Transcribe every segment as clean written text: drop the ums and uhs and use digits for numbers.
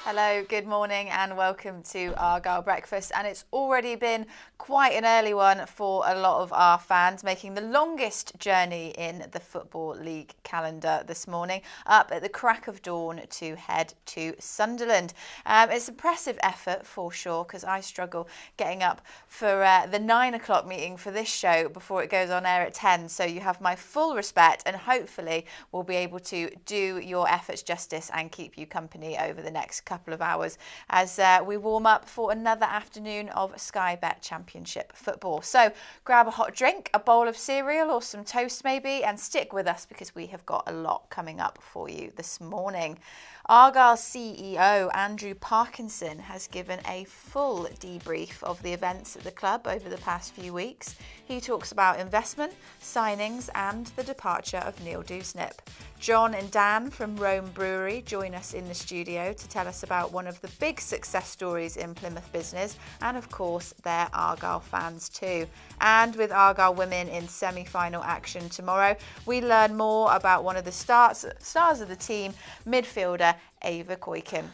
Hello, good morning and welcome to Argyle Breakfast. And it's already been quite an early one for a lot of our fans, making the longest journey in the Football League calendar this morning, up at the crack of dawn to head to Sunderland. It's an impressive effort for sure, because I struggle getting up for the 9 o'clock meeting for this show before it goes on air at 10. So you have my full respect, and hopefully we'll be able to do your efforts justice and keep you company over the next couple of hours as we warm up for another afternoon of Sky Bet Championship football. So grab a hot drink, a bowl of cereal or some toast maybe, and stick with us because we have got a lot coming up for you this morning. Argyle CEO Andrew Parkinson has given a full debrief of the events at the club over the past few weeks. He talks about investment, signings and the departure of Neil Dewsnip. John and Dan from Brewery join us in the studio to tell us about one of the big success stories in Plymouth business, and of course they're Argyle fans too. And with Argyle women in semi-final action tomorrow, we learn more about one of the stars of the team, midfielder Ava Koiken.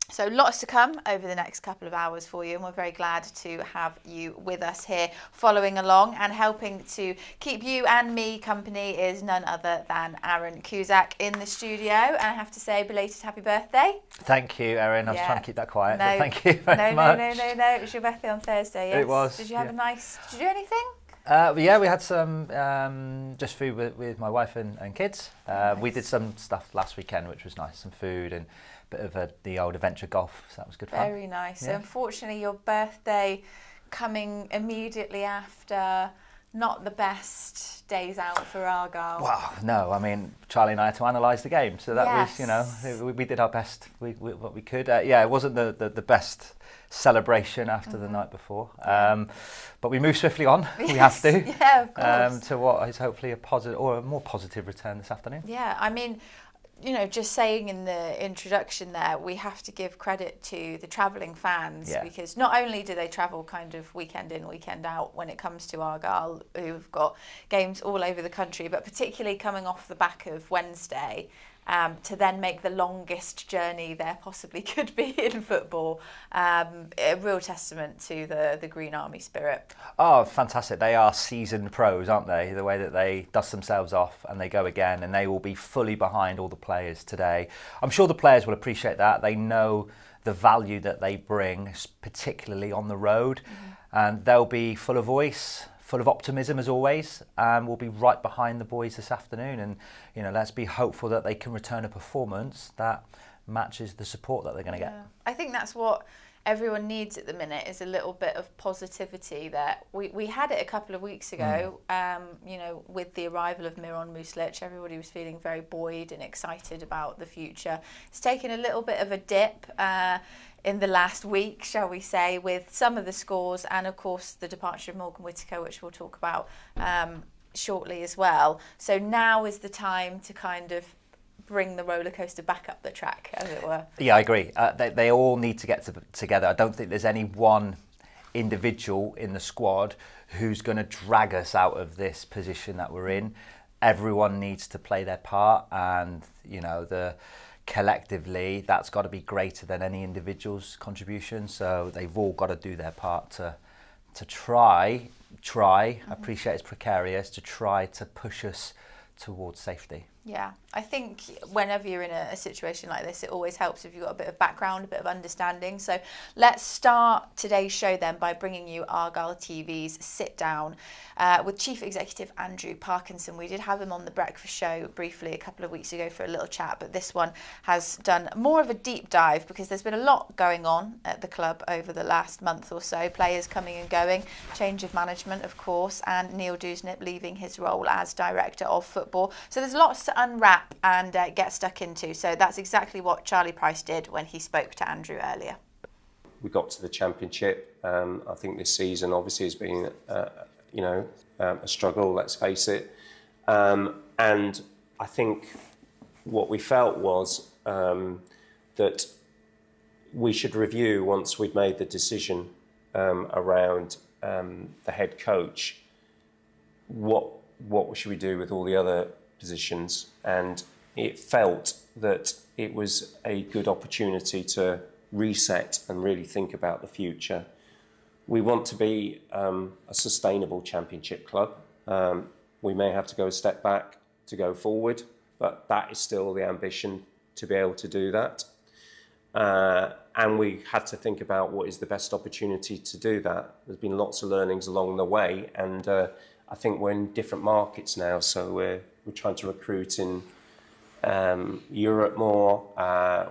So lots to come over the next couple of hours for you, and we're very glad to have you with us here following along, and helping to keep you and me company is none other than Aaron Cusack in the studio. And I have to say, belated happy birthday. Thank you, Erin. I was trying to keep that quiet, but thank you very much. No. It was your birthday on Thursday, yes? It was. Did you have a nice... Did you do anything? Yeah, we had some just food with my wife and kids. Nice. We did some stuff last weekend, which was nice, some food and a bit of the old adventure golf, so that was good fun. Very nice. Yeah. So unfortunately your birthday coming immediately after not the best days out for Argyle. Well, no, I mean, Charlie and I had to analyse the game, so that was, you know, we did our best, what we could. Yeah, it wasn't the best celebration after the night before, but we moved swiftly on. We have to. Yeah, of course. To what is hopefully a positive or a more positive return this afternoon. Yeah, I mean, you know, just saying in the introduction there, we have to give credit to the travelling fans, because not only do they travel kind of weekend in, weekend out when it comes to Argyle, who've got games all over the country, but particularly coming off the back of Wednesday, to then make the longest journey there possibly could be in football. A real testament to the Green Army spirit. Oh, fantastic. They are seasoned pros, aren't they? The way that they dust themselves off and they go again, and they will be fully behind all the players today. I'm sure the players will appreciate that. They know the value that they bring, particularly on the road, and they'll be full of voice, full of optimism as always, and we'll be right behind the boys this afternoon. And you know, let's be hopeful that they can return a performance that matches the support that they're going to get. I think that's what everyone needs at the minute, is a little bit of positivity. That we had it a couple of weeks ago, you know, with the arrival of Miron Muslic, everybody was feeling very buoyed and excited about the future. It's taken a little bit of a dip in the last week, shall we say, with some of the scores, and of course the departure of Morgan Whittaker, which we'll talk about shortly as well. So now is the time to kind of bring the roller coaster back up the track, as it were. Yeah, I agree. They all need to get together. I don't think there's any one individual in the squad who's going to drag us out of this position that we're in. Everyone needs to play their part, and you know, collectively that's got to be greater than any individual's contribution. So they've all got to do their part to try. I appreciate it's precarious, to try to push us towards safety. Yeah, I think whenever you're in a situation like this, it always helps if you've got a bit of background, a bit of understanding. So let's start today's show then by bringing you Argyle TV's Sit Down with Chief Executive Andrew Parkinson. We did have him on the breakfast show briefly a couple of weeks ago for a little chat, but this one has done more of a deep dive, because there's been a lot going on at the club over the last month or so. Players coming and going, change of management, of course, and Neil Dewsnip leaving his role as Director of Football. So there's lots to unwrap and get stuck into. So that's exactly what Charlie Price did when he spoke to Andrew earlier. We got to the Championship. I think this season obviously has been, a struggle, let's face it. And I think what we felt was that we should review, once we'd made the decision around the head coach, what should we do with all the other positions. And it felt that it was a good opportunity to reset and really think about the future. We want to be a sustainable championship club. We may have to go a step back to go forward, but that is still the ambition, to be able to do that. And we had to think about what is the best opportunity to do that. There's been lots of learnings along the way, and I think we're in different markets now, so we're trying to recruit in Europe more.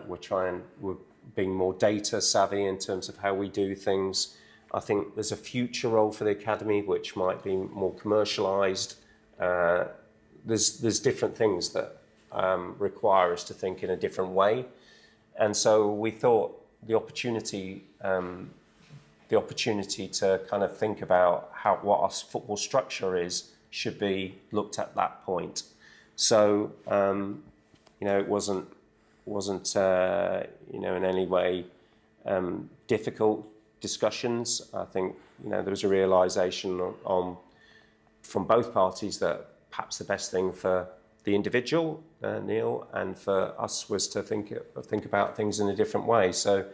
We're being more data savvy in terms of how we do things. I think there's a future role for the academy which might be more commercialised. There's different things that require us to think in a different way, and so we thought the opportunity to kind of think about what our football structure is should be looked at that point. So it wasn't in any way difficult discussions. I think there was a realisation from both parties that perhaps the best thing for the individual, Neil, and for us was to think about things in a different way. So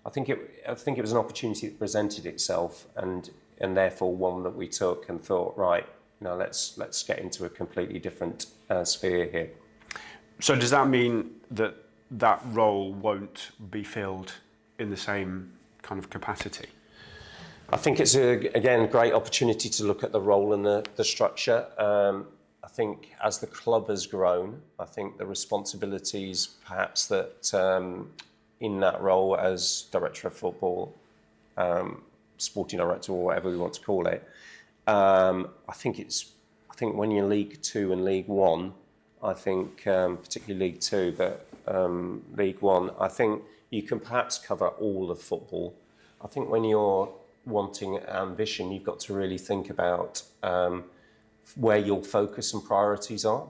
I think it was an opportunity that presented itself, and therefore one that we took and thought, right, let's get into a completely different sphere here. So does that mean that role won't be filled in the same kind of capacity? I think it's a great opportunity to look at the role and the structure. I think as the club has grown, I think the responsibilities perhaps that in that role as director of football, sporting director, or whatever we want to call it, I think when you're League Two and League One, I think particularly League Two, but League One, I think you can perhaps cover all of football. I think when you're wanting ambition, you've got to really think about where your focus and priorities are.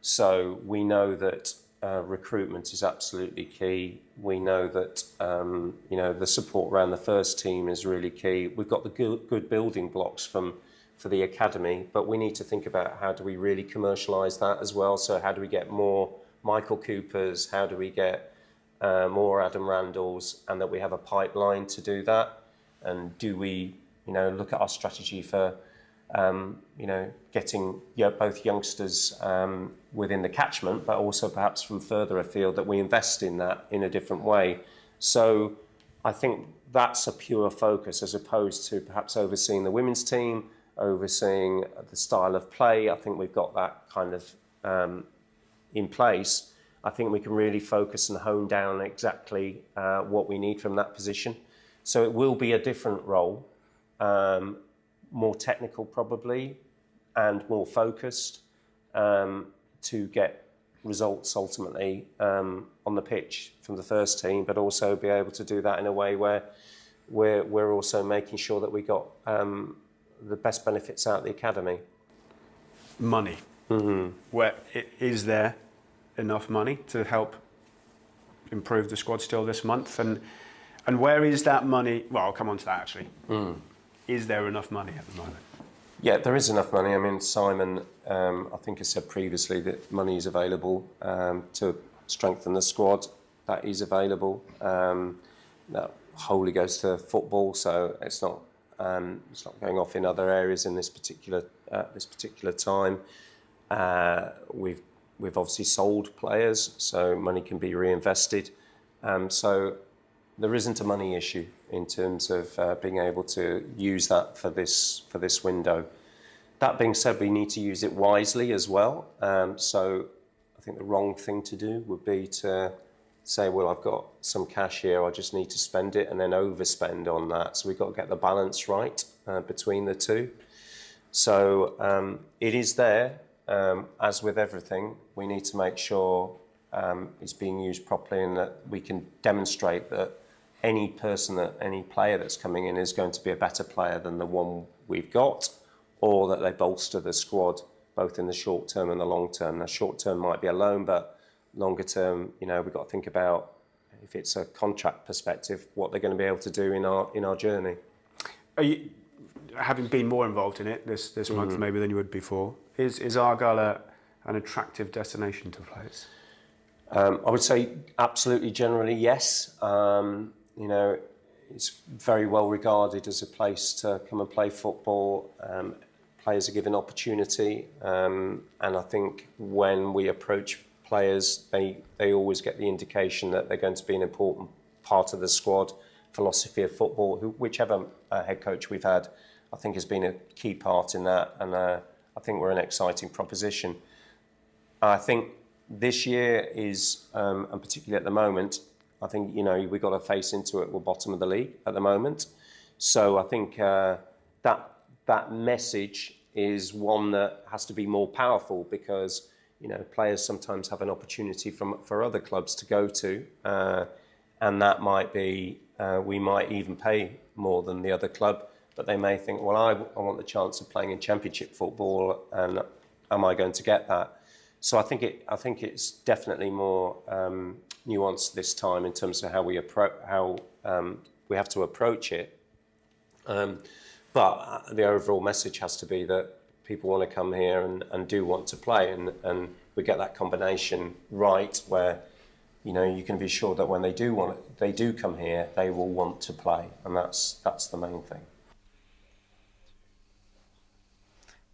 So we know that recruitment is absolutely key. We know that the support around the first team is really key. We've got the good building blocks for the academy, but we need to think about how do we really commercialise that as well. So how do we get more Michael Coopers? How do we get more Adam Randalls? And that we have a pipeline to do that. And do we look at our strategy for getting both youngsters within the catchment, but also perhaps from further afield, that we invest in that in a different way. So I think that's a pure focus as opposed to perhaps overseeing the women's team, overseeing the style of play. I think we've got that kind of in place. I think we can really focus and hone down exactly what we need from that position. So it will be a different role, more technical probably, and more focused to get results ultimately on the pitch from the first team, but also be able to do that in a way where we're also making sure that we got the best benefits out of the academy. Money. Mm-hmm. Is there enough money to help improve the squad still this month? And where is that money? Well, I'll come on to that actually. Is there enough money at the moment? Yeah, there is enough money. I mean, Simon, I think has said previously that money is available to strengthen the squad. That is available. That wholly goes to football, so it's not going off in other areas in this particular time. We've obviously sold players, so money can be reinvested. So there isn't a money issue in terms of being able to use that for this window. That being said, we need to use it wisely as well. So I think the wrong thing to do would be to say, well, I've got some cash here, I just need to spend it, and then overspend on that. So we've got to get the balance right between the two. So it is there. As with everything, we need to make sure it's being used properly and that we can demonstrate that any player that's coming in is going to be a better player than the one we've got, or that they bolster the squad both in the short term and the long term. The short term might be a loan, but longer term, we've got to think about, if it's a contract perspective, what they're going to be able to do in our journey. Are you, having been more involved in it this month maybe than you would before, is Argyle an attractive destination to players? I would say absolutely generally yes. You know, it's very well regarded as a place to come and play football. Players are given opportunity, and I think when we approach players, they always get the indication that they're going to be an important part of the squad. Philosophy of football, whichever head coach we've had, I think has been a key part in that, and I think we're an exciting proposition. I think this year is, and particularly at the moment, I think, you know, we've got to face into it. We're bottom of the league at the moment. So I think that message is one that has to be more powerful, because, you know, players sometimes have an opportunity for other clubs to go to, and that might be, we might even pay more than the other club, but they may think, well, I want the chance of playing in Championship football, and am I going to get that? So I think it's definitely more nuanced this time in terms of how we have to approach it. But the overall message has to be that people want to come here and do want to play, and we get that combination right where, you know, you can be sure that when they do come here, they will want to play, and that's the main thing.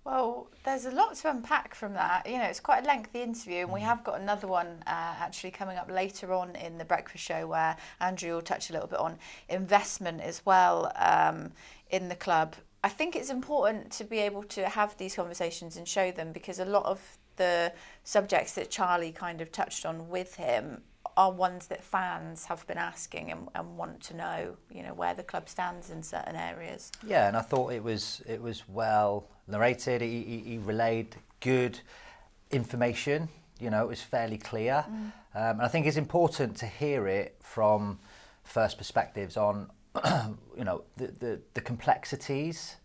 Well, there's a lot to unpack from that. You know, it's quite a lengthy interview, and we have got another one actually coming up later on in the breakfast show where Andrew will touch a little bit on investment as well in the club. I think it's important to be able to have these conversations and show them, because a lot of the subjects that Charlie kind of touched on with him are ones that fans have been asking and want to know, you know, where the club stands in certain areas. Yeah, and I thought it was well narrated. He relayed good information. You know, it was fairly clear. And I think it's important to hear it from first perspectives on, you know, the complexities.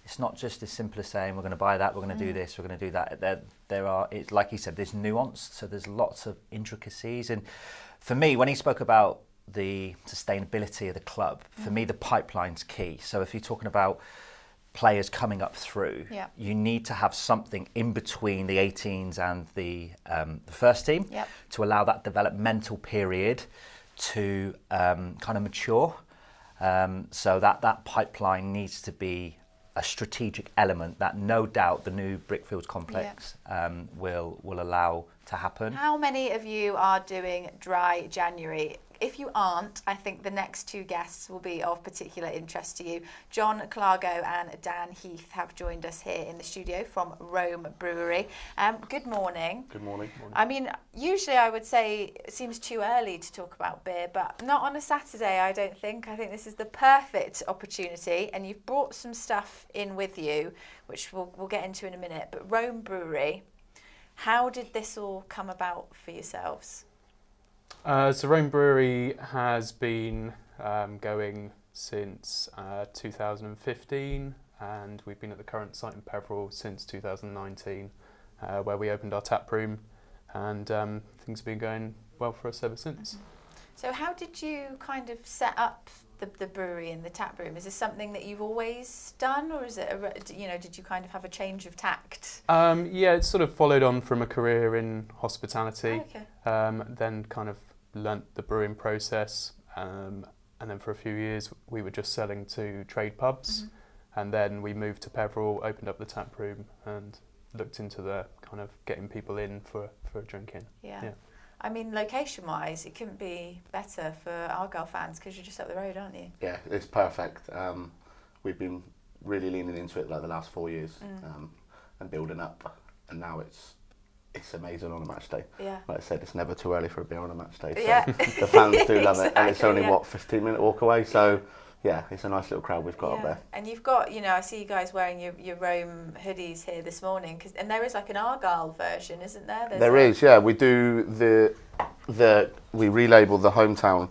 It's not just as simple as saying we're going to buy that, we're going to do this, we're going to do that. There are, it's like he said, there's nuance, so there's lots of intricacies. And for me, when he spoke about the sustainability of the club, for me the pipeline's key. So if you're talking about players coming up through, you need to have something in between the 18s and the first team to allow that developmental period to kind of mature. So that pipeline needs to be a strategic element that no doubt the new Brickfields complex will allow to happen. How many of you are doing dry January? If you aren't, I think the next two guests will be of particular interest to you. John Clargo and Dan Heath have joined us here in the studio from Rome Brewery. Good morning. Good morning. I mean, usually I would say it seems too early to talk about beer, but not on a Saturday, I don't think. I think this is the perfect opportunity, and you've brought some stuff in with you, which we'll get into in a minute. But Rome Brewery, how did this all come about for yourselves? So Rome Brewery has been going since 2015, and we've been at the current site in Peveril since 2019, where we opened our tap room, and things have been going well for us ever since. So how did you kind of set up the brewery and the tap room? Is this something that you've always done, or is it did you kind of have a change of tact? Yeah, it's sort of followed on from a career in hospitality. Then kind of learnt the brewing process, and then for a few years we were just selling to trade pubs, and then we moved to Peveril, opened up the tap room, and looked into the kind of getting people in for a drink in. Yeah. I mean, location-wise, it couldn't be better for Argyle fans, because you're just up the road, aren't you? Yeah, it's perfect. We've been really leaning into it like the last 4 years, and building up, and now it's amazing on a match day. Yeah. Like I said, it's never too early for a beer on a match day. So yeah. The fans do love it, and it's only 15-minute walk away. So yeah, it's a nice little crowd we've got up there. And you've got, you know, I see you guys wearing your Rome hoodies here this morning, and there is like an Argyle version, isn't there? There is, yeah. We do we relabel the hometown,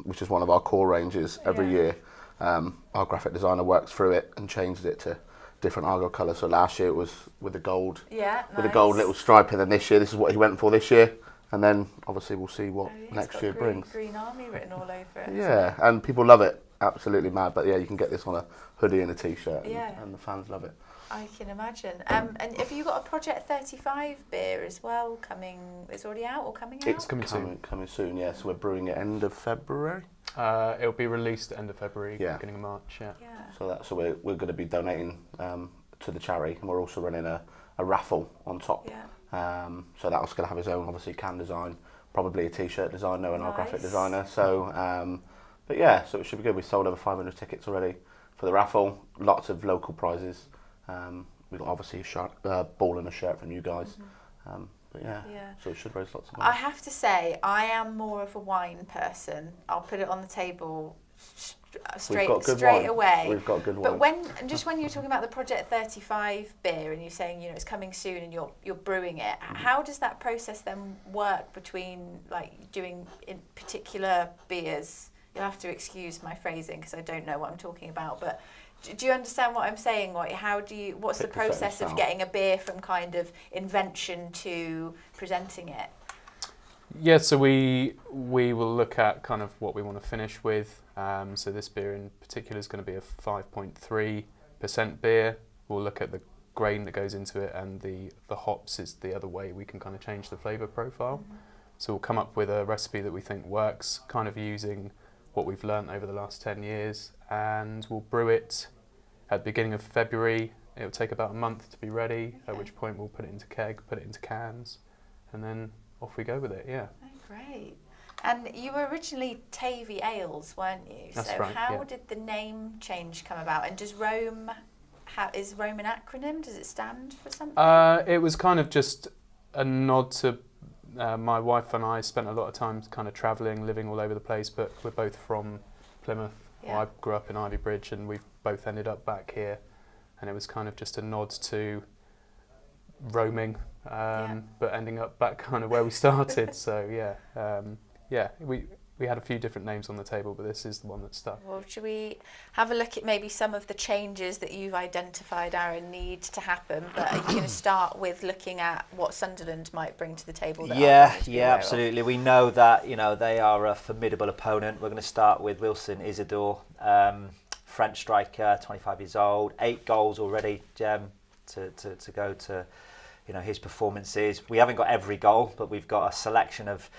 which is one of our core ranges every year. Our graphic designer works through it and changes it to different Argyle colours. So last year it was with the gold, with a gold little stripe, and then this year this is what he went for this year, and then obviously we'll see what next year brings. Green Army written all over it. Yeah, and people love it. absolutely mad. But yeah, you can get this on a hoodie and a t-shirt, Yeah. and the fans love it. I can imagine. And have you got a Project 35 beer as well coming? It's already out or coming out? It's Coming soon. Coming soon, yeah. So we're brewing it end of February. It'll be released end of February, Yeah. beginning of March. Yeah. Yeah. So we're going to be donating to the charity, and we're also running a raffle on top. Yeah. So that's going to have its own, obviously, can design, probably a t-shirt design, knowing our graphic Nice. designer. So, but yeah, so it should be good. We sold over 500 tickets already for the raffle. Lots of local prizes. We've got obviously a ball and a shirt from you guys. But yeah, so it should raise lots of money. I have to say, I am more of a wine person. I'll put it on the table straight wine. away. We've got good But wine. when you're talking about the Project 35 beer and you're saying, you know, it's coming soon and you're brewing it, how does that process then work between like doing in particular beers? You'll have to excuse my phrasing because I don't know what I'm talking about, but do you understand what I'm saying? What's the process of getting a beer from kind of invention to presenting it? Yeah, so we will look at kind of what we want to finish with. So this beer in particular is going to be a 5.3% beer. We'll look at the grain that goes into it, and the hops is the other way we can kind of change the flavour profile. So we'll come up with a recipe that we think works, kind of using what we've learnt over the last 10 years, and we'll brew it at the beginning of February. It'll take about a month to be ready, at which point we'll put it into keg, put it into cans, and then off we go with it, yeah. Oh, great. And you were originally Tavy Ales, weren't you? That's so right, how yeah. did the name change come about? And does Rome, is Rome an acronym? Does it stand for something? It was kind of just a nod to my wife and I spent a lot of time kind of travelling, living all over the place, but we're both from Plymouth. Yeah. Well, I grew up in Ivy Bridge and we've both ended up back here, and it was kind of just a nod to roaming, but ending up back kind of where we started. So yeah, we had a few different names on the table, but this is the one that stuck. Well, should we have a look at maybe some of the changes that you've identified, Aaron, need to happen? But are you going to start with looking at what Sunderland might bring to the table? That Absolutely. We know that, you know, they are a formidable opponent. We're going to start with Wilson Isidore, French striker, 25 years old, 8 goals already, Jem, to go to, you know, his performances. We haven't got every goal, but we've got a selection of,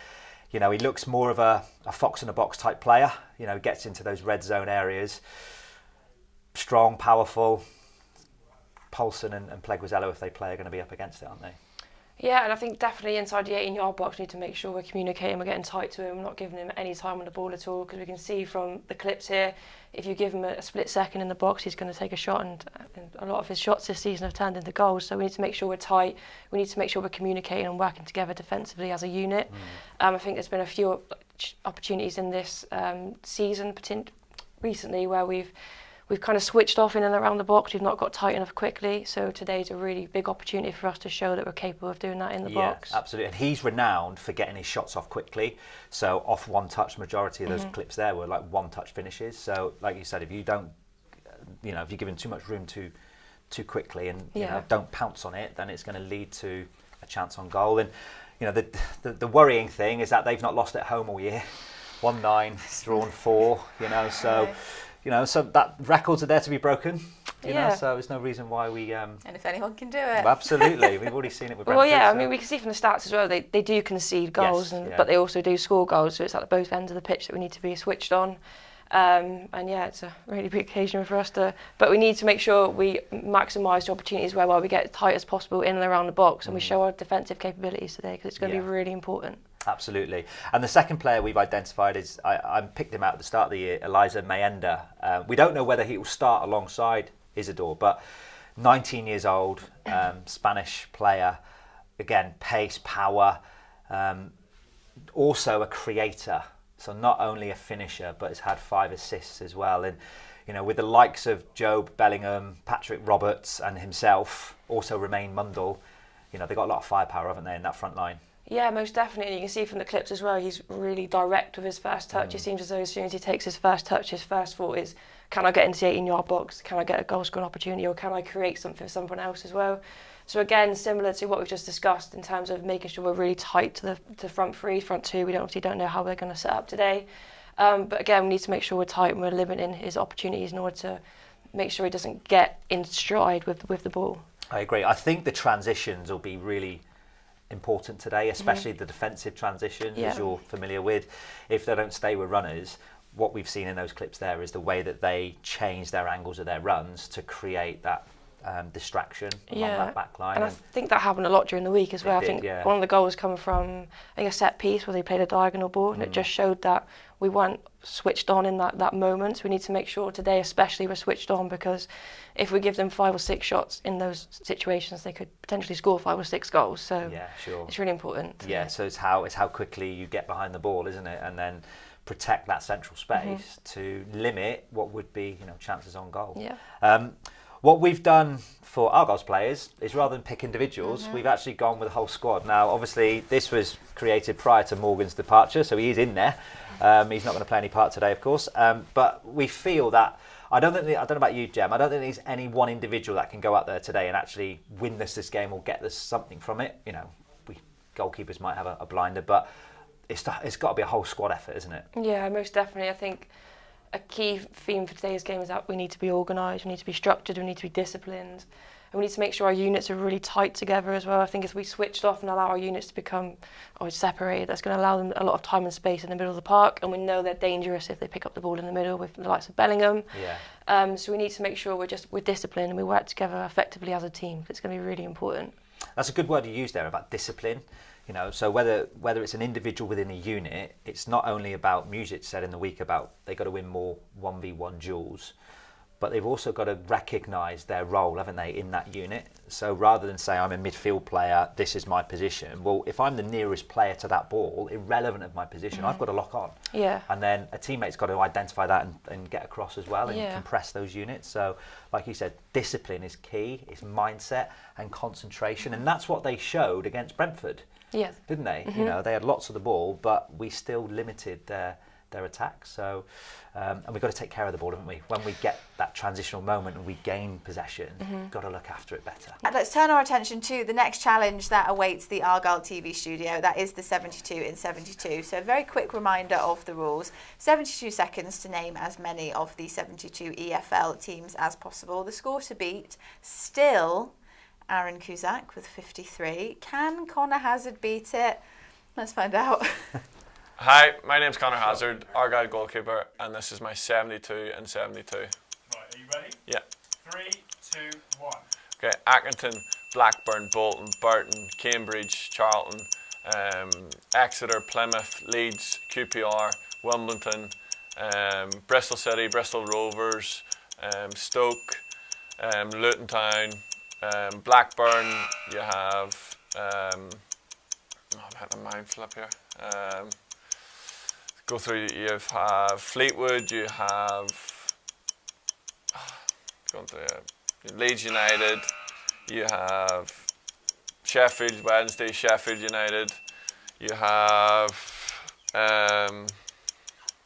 you know, he looks more of a fox in a box type player, you know, gets into those red zone areas. Strong, powerful. Poulsen and Pleguezello, if they play, are going to be up against it, aren't they? Yeah, and I think definitely inside the 18-yard box, we need to make sure we're communicating, we're getting tight to him, we're not giving him any time on the ball at all, because we can see from the clips here, if you give him a split second in the box, he's going to take a shot, and a lot of his shots this season have turned into goals. So we need to make sure we're tight, we need to make sure we're communicating and working together defensively as a unit. I think there's been a few opportunities in this season recently where we've kind of switched off in and around the box. We've not got tight enough quickly. So today's a really big opportunity for us to show that we're capable of doing that in the box. Yeah, absolutely. And he's renowned for getting his shots off quickly. So off one touch, majority of those clips there were like one touch finishes. So like you said, if you don't, you know, if you give him too much room too quickly and you know, don't pounce on it, then it's going to lead to a chance on goal. And you know, the worrying thing is that they've not lost at home all year. 1-9, drawn 4. You know, so. You know, so that records are there to be broken. You know, so there's no reason why we. And if anyone can do it, absolutely, we've already seen it with Brentford. Well, yeah, I mean, we can see from the stats as well. They do concede goals, but they also do score goals. So it's at both ends of the pitch that we need to be switched on. And yeah, it's a really big occasion for us to. But we need to make sure we maximise the opportunities where we get as tight as possible in and around the box, and we show our defensive capabilities today, because it's going to be really important. Absolutely. And the second player we've identified is, I picked him out at the start of the year, Eliza Mayenda. We don't know whether he will start alongside Isidore, but 19 years old, Spanish player, again, pace, power, also a creator. So not only a finisher, but has had 5 assists as well. And, you know, with the likes of Jobe Bellingham, Patrick Roberts and himself, also Romain Mundell, you know, they've got a lot of firepower, haven't they, in that front line? Yeah, most definitely. You can see from the clips as well, he's really direct with his first touch. It seems as though as soon as he takes his first touch, his first thought is, can I get into the 18-yard box? Can I get a goal scoring opportunity? Or can I create something for someone else as well? So again, similar to what we've just discussed in terms of making sure we're really tight to the front 3, front 2. We obviously don't know how we're going to set up today. But again, we need to make sure we're tight and we're limiting his opportunities in order to make sure he doesn't get in stride with the ball. I agree. I think the transitions will be really important today, especially the defensive transitions, as you're familiar with. If they don't stay with runners, what we've seen in those clips there is the way that they change their angles of their runs to create that distraction along that back line. And I think that happened a lot during the week as well. I think one of the goals coming from a set piece where they played a diagonal ball, and it just showed that we weren't switched on in that moment. So we need to make sure today especially we're switched on, because if we give them 5 or 6 shots in those situations, they could potentially score 5 or 6 goals. So it's really important. Yeah, so it's how quickly you get behind the ball, isn't it? And then protect that central space to limit what would be, chances on goal. Yeah. What we've done for Argyle's players is, rather than pick individuals, we've actually gone with the whole squad. Now, obviously, this was created prior to Morgan's departure, so he is in there. He's not going to play any part today, of course. But we feel that, I don't know about you, Jem, I don't think there's any one individual that can go out there today and actually win this game or get us something from it. Goalkeepers might have a blinder, but it's got to be a whole squad effort, isn't it? Yeah, most definitely. I think a key theme for today's game is that we need to be organised, we need to be structured, we need to be disciplined, and we need to make sure our units are really tight together as well. I think if we switched off and allow our units to become separated, that's going to allow them a lot of time and space in the middle of the park, and we know they're dangerous if they pick up the ball in the middle with the likes of Bellingham. So we need to make sure we're disciplined and we work together effectively as a team. It's going to be really important. That's a good word you used there about discipline. So whether it's an individual within a unit, it's not only about, music said in the week about they've got to win more 1v1 duels, but they've also got to recognise their role, haven't they, in that unit. So rather than say, I'm a midfield player, this is my position, well, if I'm the nearest player to that ball, irrelevant of my position, I've got to lock on. And then a teammate's got to identify that and get across as well and compress those units. So like you said, discipline is key, it's mindset and concentration, and that's what they showed against Brentford. Didn't they? They had lots of the ball, but we still limited their attacks. So, and we've got to take care of the ball, haven't we? When we get that transitional moment and we gain possession, we've got to look after it better. Let's turn our attention to the next challenge that awaits the Argyle TV studio. That is the 72 in 72. So a very quick reminder of the rules. 72 seconds to name as many of the 72 EFL teams as possible. The score to beat, still Aaron Cusack with 53. Can Connor Hazard beat it? Let's find out. Hi, my name's Connor Hazard, Argyle goalkeeper, and this is my 72 and 72. Right, are you ready? Yeah. 3, 2, 1. Okay, Accrington, Blackburn, Bolton, Burton, Cambridge, Charlton, Exeter, Plymouth, Leeds, QPR, Wimbledon, Bristol City, Bristol Rovers, Stoke, Luton Town, Blackburn. You have I'm hitting a mind flip here. Go through. You have Fleetwood. You have going through Leeds United. You have Sheffield Wednesday, Sheffield United. You have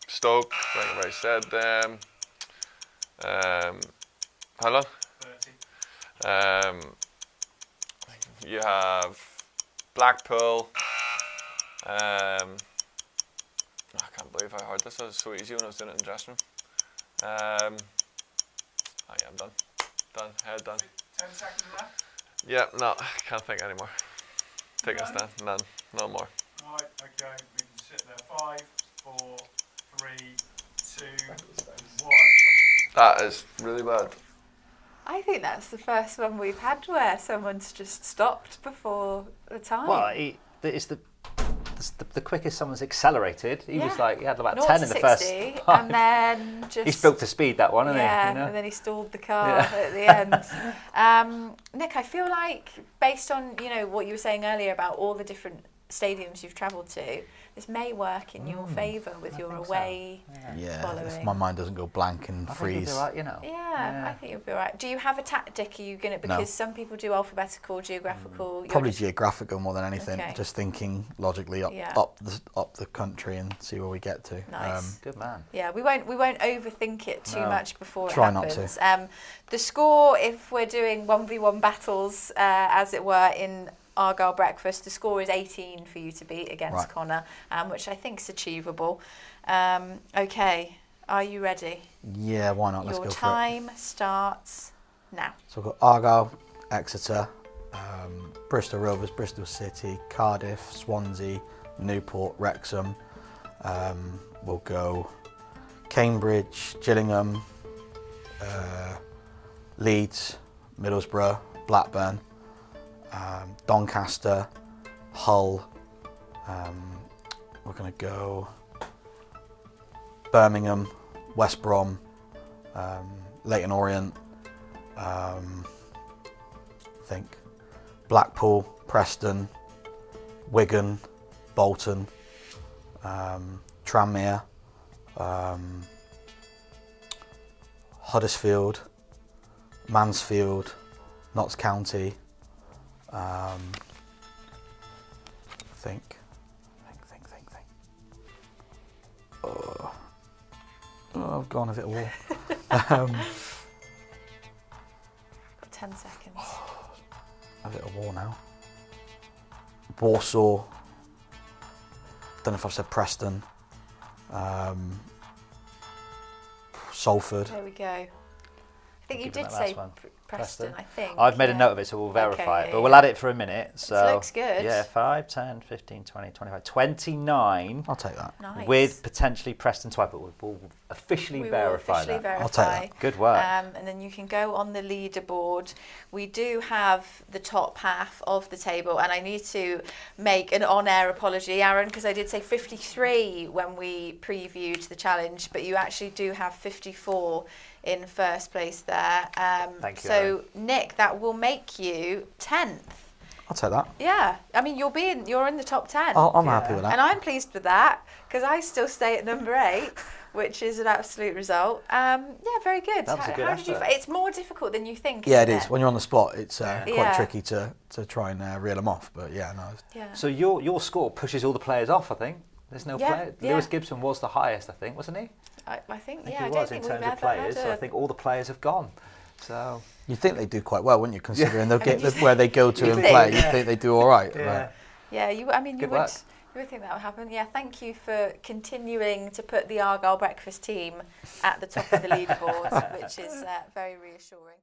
Stoke. Like I already said them. How long? 30. You have Blackpool. I can't believe how hard this is. So easy when I was doing it in the dressing room. Oh yeah, I'm done. Head done. 10 seconds left. Yeah, no, I can't think anymore. Take us down. None. No more. Right, okay, we can sit there. 5, 4, 3, 2, 1. That is really bad. I think that's the first one we've had where someone's just stopped before the time. Well, it's the quickest someone's accelerated. He was like, he had about 0 10 to in the 60, first 5. and then just... He's built to speed, that one, hasn't he? And then he stalled the car at the end. Nick, I feel like, based on what you were saying earlier about all the different stadiums you've travelled to, this may work in your favour with your away following. If my mind doesn't go blank and freeze. I think you'll be right, I think you'll be right. Do you have a tactic? Are you going to, because some people do alphabetical, geographical. Probably geographical more than anything. Okay. Just thinking logically up the country and see where we get to. Nice. Good man. Yeah, we won't overthink it too much before Try it happens. not to. The score, if we're doing 1v1 battles, as it were, in Argyle breakfast. The score is 18 for you to beat against Right. Connor, which I think is achievable. Okay, are you ready? Yeah, why not? Let's Your go for it. time starts now. So we've got Argyle, Exeter, Bristol Rovers, Bristol City, Cardiff, Swansea, Newport, Wrexham. We'll go Cambridge, Gillingham, Leeds, Middlesbrough, Blackburn, Doncaster, Hull. We're going to go Birmingham, West Brom, Leyton Orient, I think Blackpool, Preston, Wigan, Bolton, Tranmere, Huddersfield, Mansfield, Notts County, think. Oh, I've gone a bit of war. Got 10 seconds. A bit of war now. Warsaw. Don't know if I've said Preston. Salford. There we go. I think you Give did that say last one. Preston, I think. I've made a yeah. note of it, so we'll verify Okay, it. But yeah, we'll yeah. add it for a minute. So looks good. Yeah, 5, 10, 15, 20, 25, 29. I'll take that. Nice. With potentially Preston twice, but we'll officially We will verify officially that. I'll take verify. that. Good work. And then you can go on the leaderboard. We do have the top half of the table, and I need to make an on-air apology, Aaron, because I did say 53 when we previewed the challenge, but you actually do have 54 in first place there. Thank you, So, Aaron. Nick, that will make you 10th. I'll take that. Yeah, I mean, you're in the top 10. I'm happy with that. And I'm pleased with that, because I still stay at number 8, which is an absolute result. Yeah, very good. That was a good How did you? effort. It's more difficult than you think. Yeah, it isn't is. When you're on the spot, it's quite Yeah. tricky to try and reel them off. But yeah, no. Yeah. So your score pushes all the players off, I think. There's no Yeah, player. yeah. Lewis Gibson was the highest, I think, wasn't he? I think, I think yeah, he I was don't in think we've terms of ever players. had So a... I think all the players have gone. So You'd think they do quite well, wouldn't you? Considering they'll I mean, get where they go to you and think? play, you'd think they do all right. yeah. Yeah, you would Good work. think that would happen. Yeah, thank you for continuing to put the Argyle breakfast team at the top of the leaderboard, which is very reassuring.